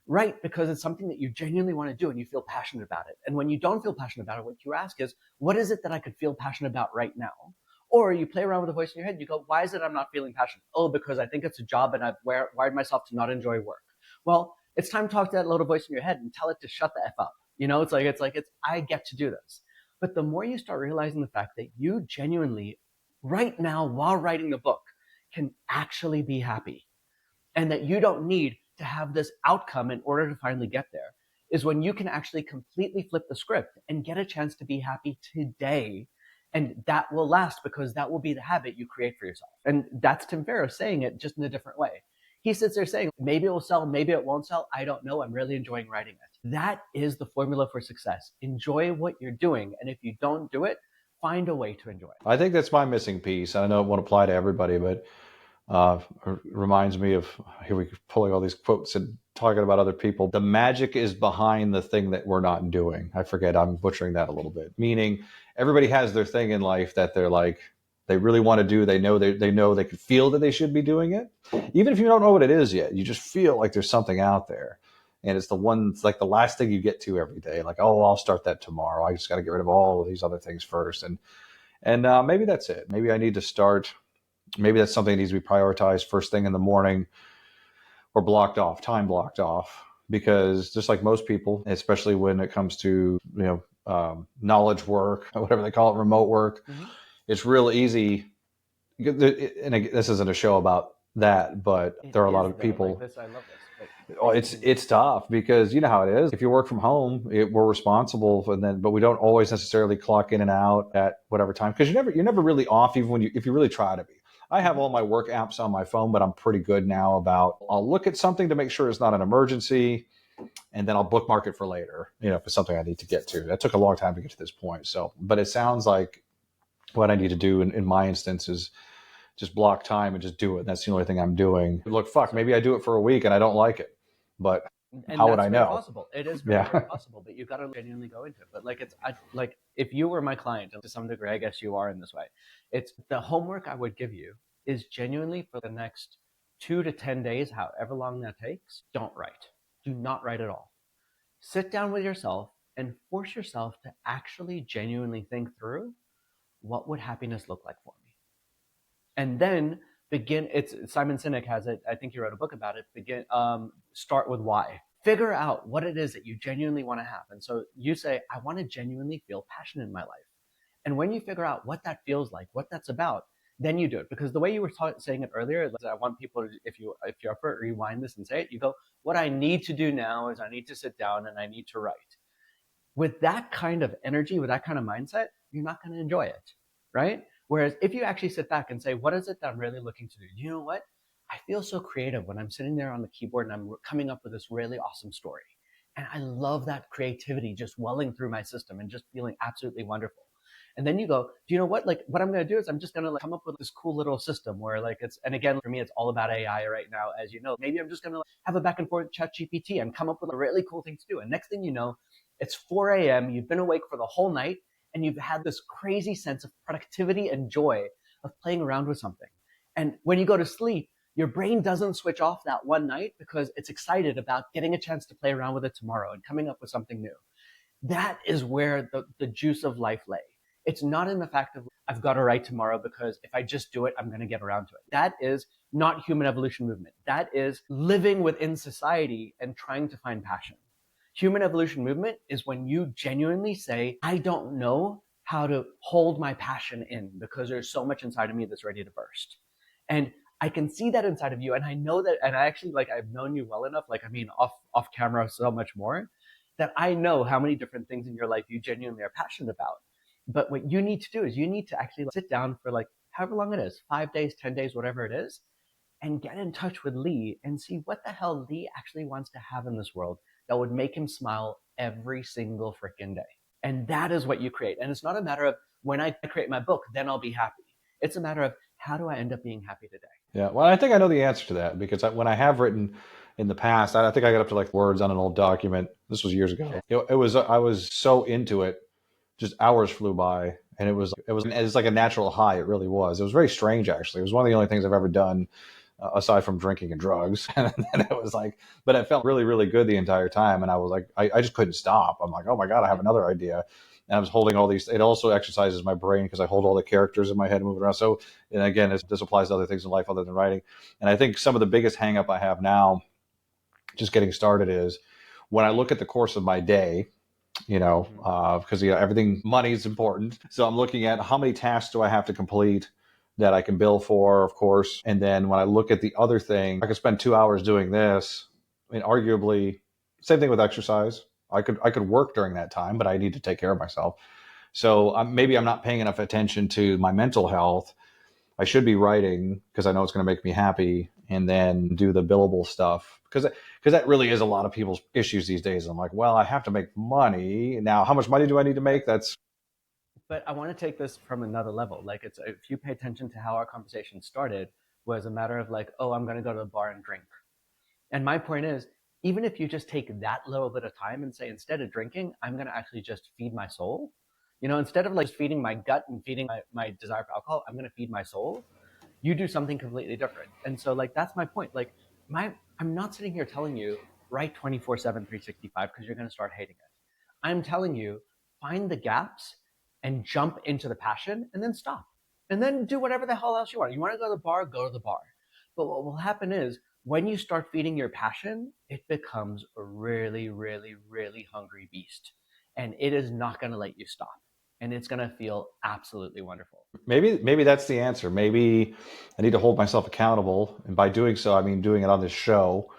Write because it's something that you genuinely want to do and you feel passionate about it. And when you don't feel passionate about it, what you ask is, what is it that I could feel passionate about right now? Or you play around with the voice in your head. You go, why is it I'm not feeling passionate? Oh, because I think it's a job and I've wired myself to not enjoy work. Well, it's time to talk to that little voice in your head and tell it to shut the F up. It's I get to do this. But the more you start realizing the fact that you genuinely, right now, while writing the book, can actually be happy, and that you don't need to have this outcome in order to finally get there, is when you can actually completely flip the script and get a chance to be happy today. And that will last because that will be the habit you create for yourself. And that's Tim Ferriss saying it just in a different way. He sits there saying, maybe it will sell, maybe it won't sell. I don't know. I'm really enjoying writing it. That is the formula for success. Enjoy what you're doing. And if you don't do it, find a way to enjoy it. I think that's my missing piece. I know it won't apply to everybody, but reminds me of, here we pulling all these quotes and talking about other people. The magic is behind the thing that we're not doing. I forget, I'm butchering that a little bit. Meaning everybody has their thing in life that they're like, they really want to do. They know they can feel that they should be doing it. Even if you don't know what it is yet, you just feel like there's something out there. And it's it's like the last thing you get to every day. Like, oh, I'll start that tomorrow. I just got to get rid of all of these other things first. And maybe that's it. Maybe I need to start. Maybe that's something that needs to be prioritized first thing in the morning, or time blocked off. Because just like most people, especially when it comes to knowledge work, whatever they call it, remote work, it's real easy. And this isn't a show about that, but there are a lot of people. Like this, I love this. But it's tough because you know how it is. If you work from home, we're responsible for but we don't always necessarily clock in and out at whatever time, because you're never really off, even if you really try to be. I have all my work apps on my phone, but I'm pretty good now about, I'll look at something to make sure it's not an emergency. and then I'll bookmark it for later, if it's something I need to get to. That took a long time to get to this point. So, but it sounds like what I need to do in my instance is just block time and just do it. That's the only thing I'm doing. Look, fuck, maybe I do it for a week and I don't like it, but And how would that's I very know? possible. It is very, very Yeah. possible, but you got to genuinely go into it. But like like if you were my client, and to some degree, I guess you are in this way. It's the homework I would give you is genuinely for the next 2 to 10 days, however long that takes. Don't write. Do not write at all. Sit down with yourself and force yourself to actually genuinely think through what would happiness look like for me, and then begin. It's Simon Sinek has it. I think he wrote a book about it. Start with why. Figure out what it is that you genuinely want to have. And so you say, I want to genuinely feel passion in my life. And when you figure out what that feels like, what that's about, then you do it. Because the way you were saying it earlier, I want people to, if you're up for it, rewind this and say it. You go, what I need to do now is I need to sit down and I need to write. With that kind of energy, with that kind of mindset, you're not going to enjoy it, right? Whereas if you actually sit back and say, what is it that I'm really looking to do? You know what? I feel so creative when I'm sitting there on the keyboard and I'm coming up with this really awesome story. And I love that creativity just welling through my system and just feeling absolutely wonderful. And then you go, do you know what? Like, what I'm going to do is I'm just going to come up with this cool little system where, like, and again, for me, it's all about AI right now, as you know. Maybe I'm just going to have a back and forth chat GPT and come up with a really cool thing to do. And next thing you know, it's 4 a.m., you've been awake for the whole night, and you've had this crazy sense of productivity and joy of playing around with something. And when you go to sleep, your brain doesn't switch off that one night because it's excited about getting a chance to play around with it tomorrow and coming up with something new. That is where the juice of life lay. It's not in the fact of I've got to write tomorrow because if I just do it, I'm going to get around to it. That is not human evolution movement. That is living within society and trying to find passion. Human evolution movement is when you genuinely say, I don't know how to hold my passion in because there's so much inside of me that's ready to burst. And I can see that inside of you. And I know that, and I actually, like, I've known you well enough, off camera so much more, that I know how many different things in your life you genuinely are passionate about. But what you need to do is you need to actually sit down for like however long it is, 5 days, 10 days, whatever it is, and get in touch with Lee and see what the hell Lee actually wants to have in this world that would make him smile every single freaking day. And that is what you create. And it's not a matter of when I create my book, then I'll be happy. It's a matter of how do I end up being happy today? Yeah. Well, I think I know the answer to that because when I have written in the past, I think I got up to like words on an old document. This was years ago. I was so into it, just hours flew by, and it's like a natural high. It really was. It was very strange, actually. It was one of the only things I've ever done aside from drinking and drugs. And it was like, but it felt really, really good the entire time. And I was like, I just couldn't stop. I'm like, oh my God, I have another idea. And I was holding all these. It also exercises my brain because I hold all the characters in my head moving around. So, and again, this applies to other things in life other than writing. And I think some of the biggest hang up I have now, just getting started, is when I look at the course of my day, because everything, money is important. So I'm looking at how many tasks do I have to complete that I can bill for, of course. And then when I look at the other thing, I could spend 2 hours doing this. I mean, arguably, same thing with exercise. I could work during that time, but I need to take care of myself. So maybe I'm not paying enough attention to my mental health. I should be writing because I know it's going to make me happy, and then do the billable stuff because that really is a lot of people's issues these days. I'm like, well, I have to make money now. How much money do I need to make? That's But I want to take this from another level. Like, it's, if you pay attention to how our conversation started, was a matter of like, oh, I'm going to go to the bar and drink. And my point is, even if you just take that little bit of time and say, instead of drinking, I'm going to actually just feed my soul. Instead of like just feeding my gut and feeding my desire for alcohol, I'm going to feed my soul. You do something completely different. And so, like, that's my point. Like, I'm not sitting here telling you write 24/7, 365 because you're going to start hating it. I'm telling you, find the gaps and jump into the passion and then stop. And then do whatever the hell else you want. You want to go to the bar, go to the bar. But what will happen is when you start feeding your passion, it becomes a really, really, really hungry beast. And it is not going to let you stop. And it's going to feel absolutely wonderful. maybe that's the answer. Maybe I need to hold myself accountable, and by doing so, I mean doing it on this show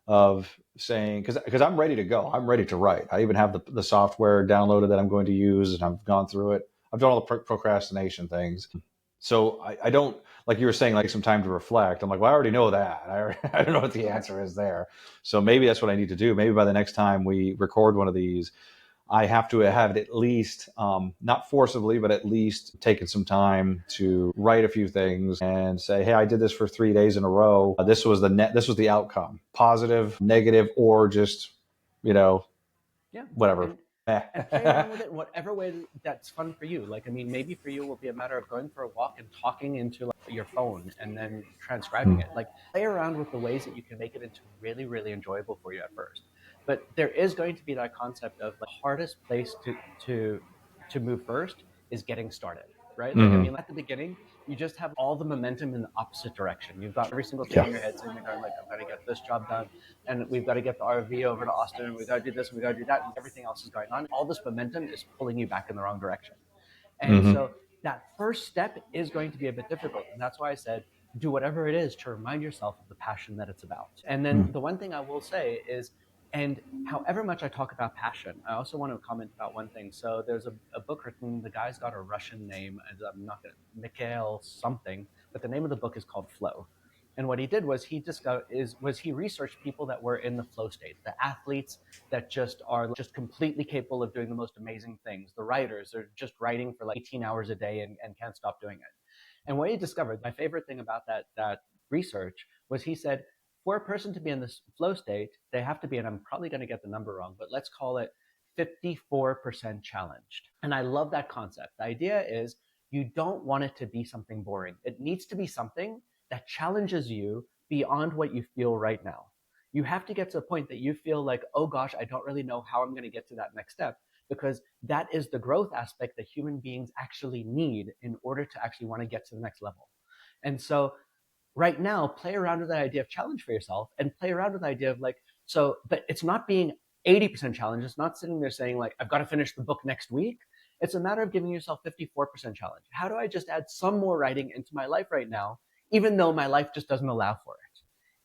of saying because I'm ready to go. I'm ready to write. I even have the software downloaded that I'm going to use, and I've gone through it. I've done all the procrastination things. So I don't, like you were saying, like some time to reflect. I'm like, well, I already know that. I don't know what the Okay. answer is there. So maybe that's what I need to do. Maybe by the next time we record one of these, I have to have it at least, not forcibly, but at least taken some time to write a few things and say, hey, I did this for 3 days in a row. This was the net. This was the outcome, positive, negative, or just, you know, Yeah. whatever. And play around with it in whatever way that's fun for you. Like, I mean, maybe for you it will be a matter of going for a walk and talking into like your phone and then transcribing it. Like, play around with the ways that you can make it into really, really enjoyable for you at first. But there is going to be that concept of the hardest place to to move first is getting started, right? Like, I Mm-hmm. mean, at the beginning, you just have all the momentum in the opposite direction. You've got every single thing Yeah. in your head sitting there going like, I've got to get this job done, and we've got to get the RV over to Austin, and we've got to do this, and we've got to do that, and everything else is going on. All this momentum is pulling you back in the wrong direction. And Mm-hmm. so that first step is going to be a bit difficult. And that's why I said, do whatever it is to remind yourself of the passion that it's about. And then the one thing I will say is, and however much I talk about passion, I also want to comment about one thing. So there's a book written, the guy's got a Russian name, and I'm not going to, Mikhail something, but the name of the book is called Flow. And what he did was he researched people that were in the flow state, the athletes that just are just completely capable of doing the most amazing things. The writers are just writing for like 18 hours a day and can't stop doing it. And what he discovered, my favorite thing about that research was he said, for a person to be in this flow state, they have to be, and I'm probably going to get the number wrong, but let's call it 54% challenged. And I love that concept. The idea is you don't want it to be something boring. It needs to be something that challenges you beyond what you feel right now. You have to get to a point that you feel like, oh gosh, I don't really know how I'm going to get to that next step, because that is the growth aspect that human beings actually need in order to actually want to get to the next level. And so right now, play around with that idea of challenge for yourself, and play around with the idea of like, so, but it's not being 80% challenge. It's not sitting there saying like, I've got to finish the book next week. It's a matter of giving yourself 54% challenge. How do I just add some more writing into my life right now, even though my life just doesn't allow for it?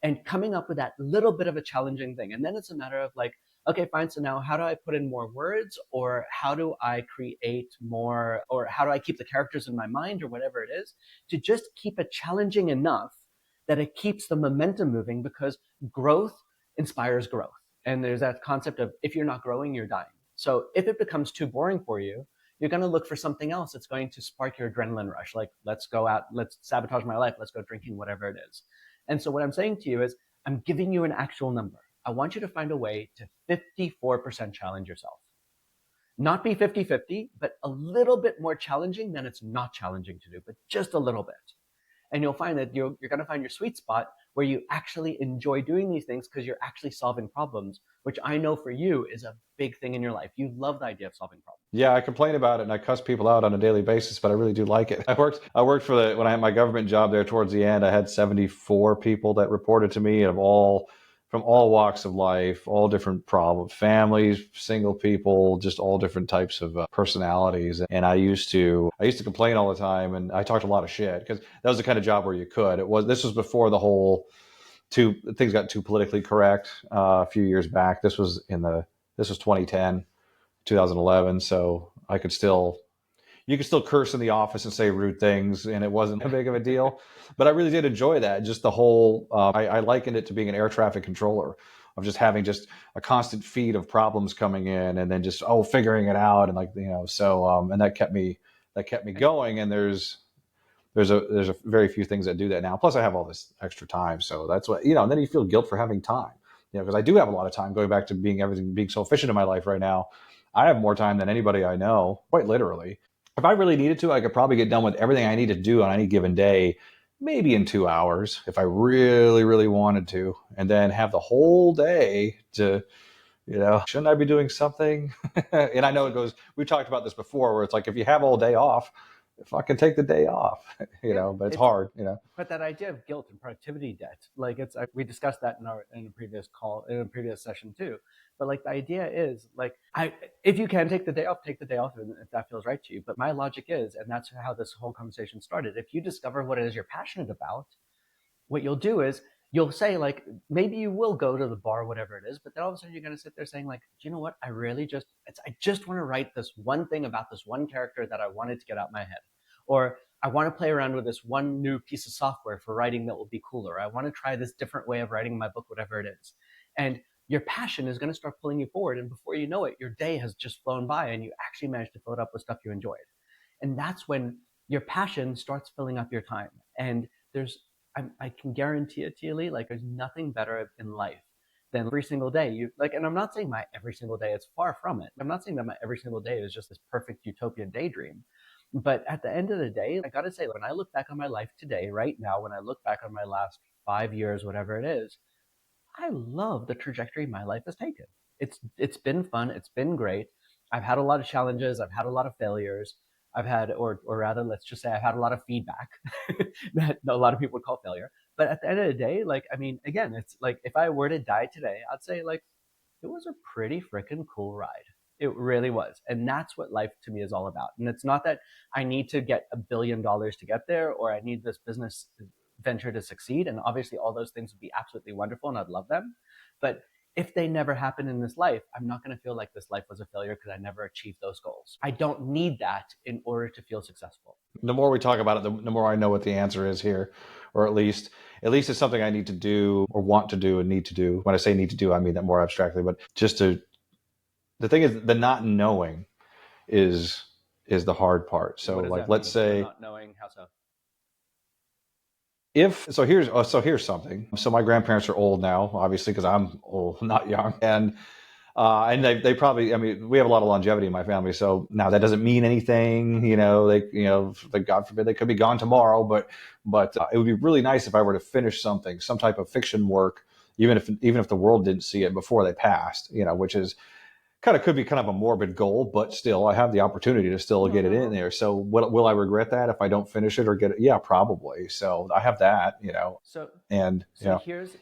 And coming up with that little bit of a challenging thing. And then it's a matter of like, okay, fine. So now how do I put in more words, or how do I create more, or how do I keep the characters in my mind, or whatever it is, to just keep it challenging enough that it keeps the momentum moving, because growth inspires growth. And there's that concept of if you're not growing, you're dying. So if it becomes too boring for you, you're going to look for something else that's going to spark your adrenaline rush. Like, let's go out, let's sabotage my life, let's go drinking, whatever it is. And so what I'm saying to you is, I'm giving you an actual number. I want you to find a way to 54% challenge yourself. Not be 50-50, but a little bit more challenging than it's not challenging to do, but just a little bit. And you'll find that you're going to find your sweet spot where you actually enjoy doing these things because you're actually solving problems, which I know for you is a big thing in your life. You love the idea of solving problems. Yeah, I complain about it and I cuss people out on a daily basis, but I really do like it. I worked for when I had my government job there towards the end. I had 74 people that reported to me of all from all walks of life, all different problems, families, single people, just all different types of personalities. And I used to complain all the time, and I talked a lot of shit because that was the kind of job where you could. This was before the whole too things got too politically correct a few years back. This was 2010. 2011. So you could still curse in the office and say rude things, and it wasn't that big of a deal. But I really did enjoy that. Just the whole, I likened it to being an air traffic controller, of just having just a constant feed of problems coming in, and then just figuring it out, and and that kept me And going. And there's a very few things that do that now. Plus, I have all this extra time, so that's what And then you feel guilt for having time, because I do have a lot of time. Going back to being so efficient in my life right now, I have more time than anybody I know, quite literally. If I really needed to, I could probably get done with everything I need to do on any given day, maybe in 2 hours, if I really, really wanted to, and then have the whole day to shouldn't I be doing something? And I know it goes, we talked about this before, where it's like, if you have all day off, fucking take the day off, yeah, but it's it's hard. but that idea of guilt and productivity debt, like we discussed that in a previous call, in a previous session too. But like the idea is like, if you can take the day off, take the day off if that feels right to you. But my logic is, and that's how this whole conversation started, if you discover what it is you're passionate about, what you'll do is you'll say like, maybe you will go to the bar, whatever it is, but then all of a sudden you're going to sit there saying like, do you know what, I just want to write this one thing about this one character that I wanted to get out of my head, or I want to play around with this one new piece of software for writing that will be cooler. I want to try this different way of writing my book, whatever it is. And your passion is going to start pulling you forward. And before you know it, your day has just flown by and you actually managed to fill it up with stuff you enjoyed. And that's when your passion starts filling up your time. And I can guarantee it to you, Lee, like there's nothing better in life than every single day. And I'm not saying my every single day, it's far from it. I'm not saying that my every single day is just this perfect utopian daydream. But at the end of the day, I got to say, when I look back on my life today, right now, when I look back on my last 5 years, whatever it is, I love the trajectory my life has taken. It's been fun. It's been great. I've had a lot of challenges. I've had a lot of failures. I've had, or rather, let's just say I've had a lot of feedback that a lot of people would call failure. But at the end of the day, like, I mean, again, it's like if I were to die today, I'd say like it was a pretty freaking cool ride. It really was. And that's what life to me is all about. And it's not that I need to get $1 billion to get there or I need this business venture to succeed. And obviously, all those things would be absolutely wonderful and I'd love them. But if they never happen in this life, I'm not going to feel like this life was a failure because I never achieved those goals. I don't need that in order to feel successful. The more we talk about it, the more I know what the answer is here, or at least it's something I need to do or want to do and need to do. When I say need to do, I mean that more abstractly, but the thing is the not knowing is the hard part. So like, let's say not knowing how so. Here's something. So my grandparents are old now, obviously, because I'm old, not young, and they probably, I mean, we have a lot of longevity in my family, so now that doesn't mean anything, like God forbid they could be gone tomorrow, but it would be really nice if I were to finish something, some type of fiction work, even if the world didn't see it before they passed, which is could be kind of a morbid goal, but still, I have the opportunity to still get it in there. So will I regret that if I don't finish it or get it? Yeah, probably. So I have that, So and here's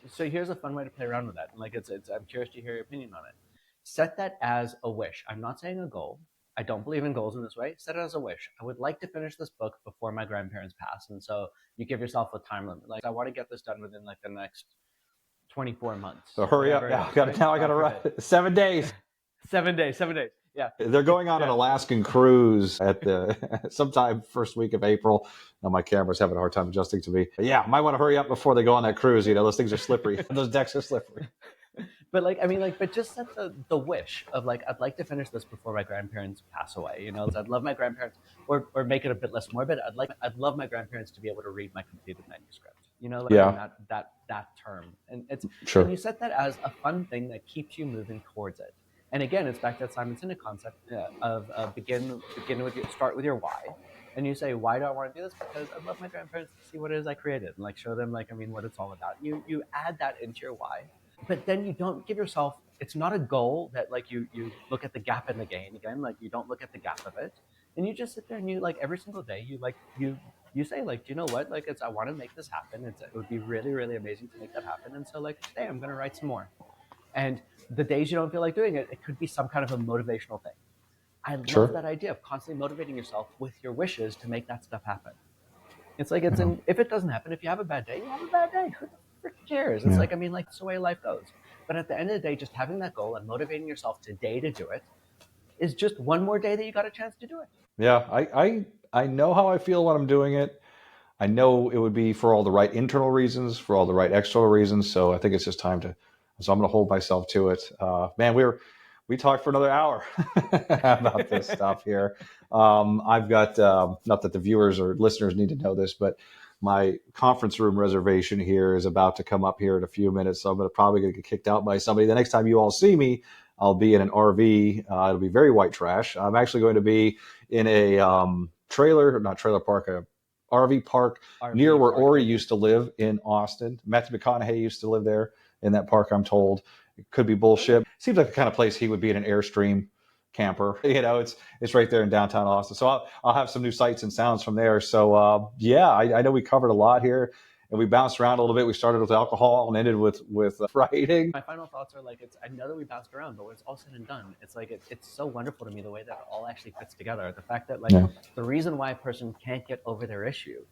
a fun way to play around with that. And like it's I'm curious to hear your opinion on it. Set that as a wish. I'm not saying a goal. I don't believe in goals in this way. Set it as a wish. I would like to finish this book before my grandparents pass. And so you give yourself a time limit. Like I want to get this done within like the next 24 months. So hurry up. Yeah, I got to run 7 days. 7 days. Yeah. They're going on an Alaskan cruise at the sometime first week of April. Now my camera's having a hard time adjusting to me. But yeah, might want to hurry up before they go on that cruise. Those things are slippery. Those decks are slippery. But but just set the wish of like, I'd like to finish this before my grandparents pass away. I'd love my grandparents, or make it a bit less morbid. I'd love my grandparents to be able to read my completed manuscript. That term, and it's sure. And you set that as a fun thing that keeps you moving towards it. And again, it's back to that Simon Sinek concept of start with your why, and you say, why do I want to do this? Because I love my grandparents to see what it is I created, and like show them what it's all about. You add that into your why, but then you don't give yourself. It's not a goal that like you look at the gap in the gain again. Like you don't look at the gap of it, and you just sit there and you like every single day you say like, do you know what? Like I want to make this happen. It would be really really amazing to make that happen. And so like today I'm going to write some more. And the days you don't feel like doing it, it could be some kind of a motivational thing. I love that idea of constantly motivating yourself with your wishes to make that stuff happen. It's like if it doesn't happen, if you have a bad day, you have a bad day. Who the frick cares? It's that's the way life goes. But at the end of the day, just having that goal and motivating yourself today to do it is just one more day that you got a chance to do it. Yeah, I know how I feel when I'm doing it. I know it would be for all the right internal reasons, for all the right external reasons. So I think it's just time to. So I'm going to hold myself to it. Man, we talked for another hour about this stuff here. I've got not that the viewers or listeners need to know this, but my conference room reservation here is about to come up here in a few minutes. So I'm probably going to get kicked out by somebody. The next time you all see me, I'll be in an RV. It'll be very white trash. I'm actually going to be in a not trailer park, a RV park near where Ori used to live in Austin. Matthew McConaughey used to live there in that park, I'm told. It could be bullshit. Seems like the kind of place he would be in an Airstream camper. It's right there in downtown Austin. So I'll have some new sights and sounds from there. So I know we covered a lot here, and we bounced around a little bit. We started with alcohol and ended with writing. My final thoughts are like, I know that we bounced around, but when it's all said and done, it's like it's so wonderful to me the way that it all actually fits together. The fact that the reason why a person can't get over their issue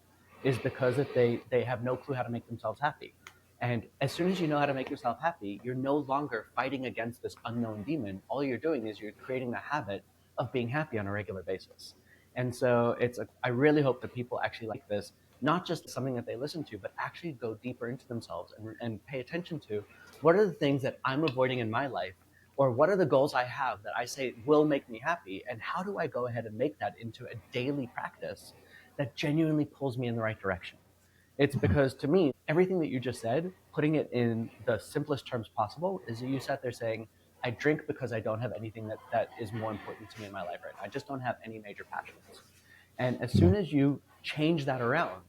is because they have no clue how to make themselves happy. And as soon as you know how to make yourself happy, you're no longer fighting against this unknown demon. All you're doing is you're creating the habit of being happy on a regular basis. And so I really hope that people actually like this, not just something that they listen to, but actually go deeper into themselves and pay attention to what are the things that I'm avoiding in my life, or what are the goals I have that I say will make me happy, and how do I go ahead and make that into a daily practice that genuinely pulls me in the right direction. It's because to me, everything that you just said, putting it in the simplest terms possible, is that you sat there saying, I drink because I don't have anything that is more important to me in my life right now. I just don't have any major passions. And as soon as you change that around,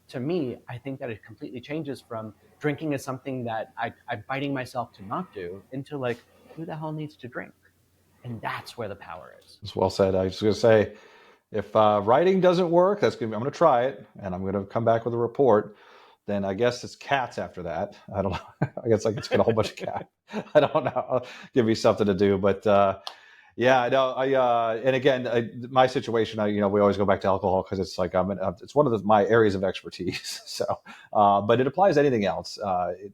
to me, I think that it completely changes from drinking as something that I'm fighting myself to not do into like, who the hell needs to drink? And that's where the power is. It's well said. I was going to say, if writing doesn't work, I'm going to try it, and I'm going to come back with a report. Then I guess it's cats after that. I don't know. I guess I get a whole bunch of cats. I don't know. Give me something to do. But yeah, no, and again, my situation, we always go back to alcohol because it's like it's one of my areas of expertise. So, but it applies to anything else.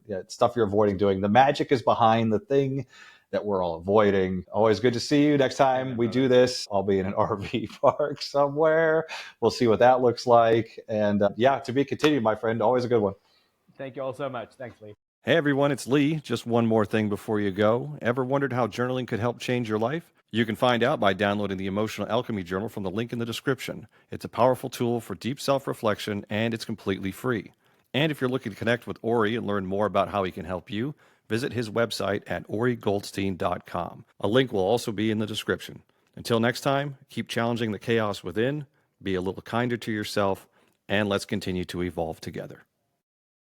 It's stuff you're avoiding doing. The magic is behind the thing that we're all avoiding. Always good to see you. Next time we do this, I'll be in an RV park somewhere. We'll see what that looks like. And yeah, to be continued, my friend. Always a good one. Thank you all so much. Thanks, Lee. Hey everyone, it's Lee. Just one more thing before you go. Ever wondered how journaling could help change your life? You can find out by downloading the Emotional Alchemy Journal from the link in the description. It's a powerful tool for deep self-reflection, and it's completely free. And if you're looking to connect with Ori and learn more about how he can help you, visit his website at OriGoldstein.com. A link will also be in the description. Until next time, keep challenging the chaos within, be a little kinder to yourself, and let's continue to evolve together.